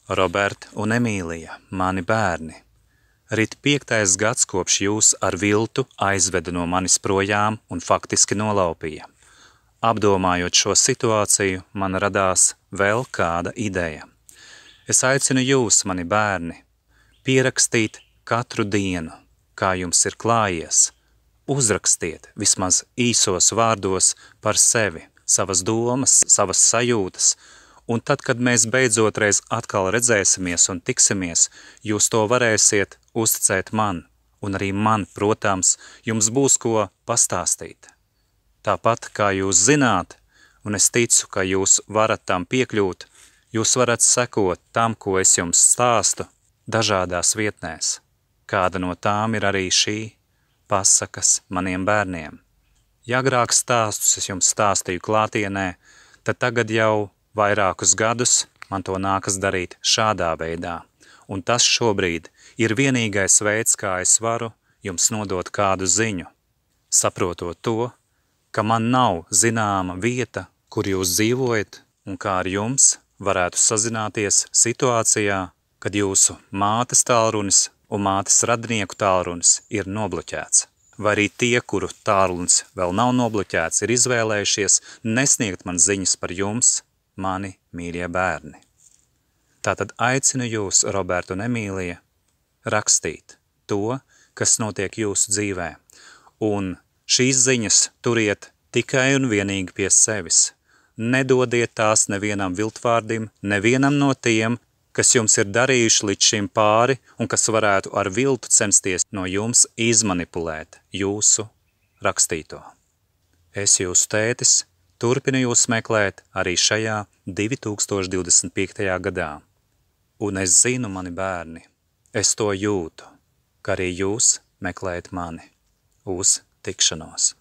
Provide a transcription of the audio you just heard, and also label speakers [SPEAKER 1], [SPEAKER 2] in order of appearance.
[SPEAKER 1] Roberta un Emīlija, mani bērni, rit 5. gads kopš jūs ar viltu aizveda no manis projām un faktiski nolaupīja. Apdomājot šo situāciju, man radās vēl kāda ideja. Es aicinu jūs, mani bērni, pierakstīt katru dienu, kā jums ir klājies. Uzrakstiet vismaz īsos vārdos par sevi, savas domas, savas sajūtas, un tad, kad mēs beidzot reiz atkal redzēsimies un tiksimies, jūs to varēsiet uzticēt man, un arī man, protams, jums būs ko pastāstīt. Tāpat, kā jūs zināt, un es ticu, ka jūs varat tam piekļūt, jūs varat sekot tam, ko es jums stāstu, dažādās vietnēs. Kāda no tām ir arī šī pasakas maniem bērniem. Ja agrāk stāstus es jums stāstīju klātienē, tad tagad jau vairākus gadus man to nākas darīt šādā veidā, un tas šobrīd ir vienīgais veids, kā es varu jums nodot kādu ziņu, saprotot to, ka man nav zināma vieta, kur jūs dzīvojat, un kā ar jums varētu sazināties situācijā, kad jūsu mātes tālrunis un mātes radinieku tālrunis ir nobloķēts. Vai arī tie, kuru tālrunis vēl nav nobloķēts, ir izvēlējušies nesniegt man ziņas par jums, mani mīļie bērni. Tātad aicinu jūs, Roberta un Emīlija, rakstīt to, kas notiek jūsu dzīvē, un šīs ziņas turiet tikai un vienīgi pie sevis. Nedodiet tās nevienam viltvārdim, nevienam no tiem, kas jums ir darījuši līdz šim pāri un kas varētu ar viltu censties no jums izmanipulēt jūsu rakstīto. Es jūsu tētis turpinu jūs meklēt arī šajā 2025. gadā. Un es zinu, mani bērni, es to jūtu, ka arī jūs meklējat mani. Uz tikšanos!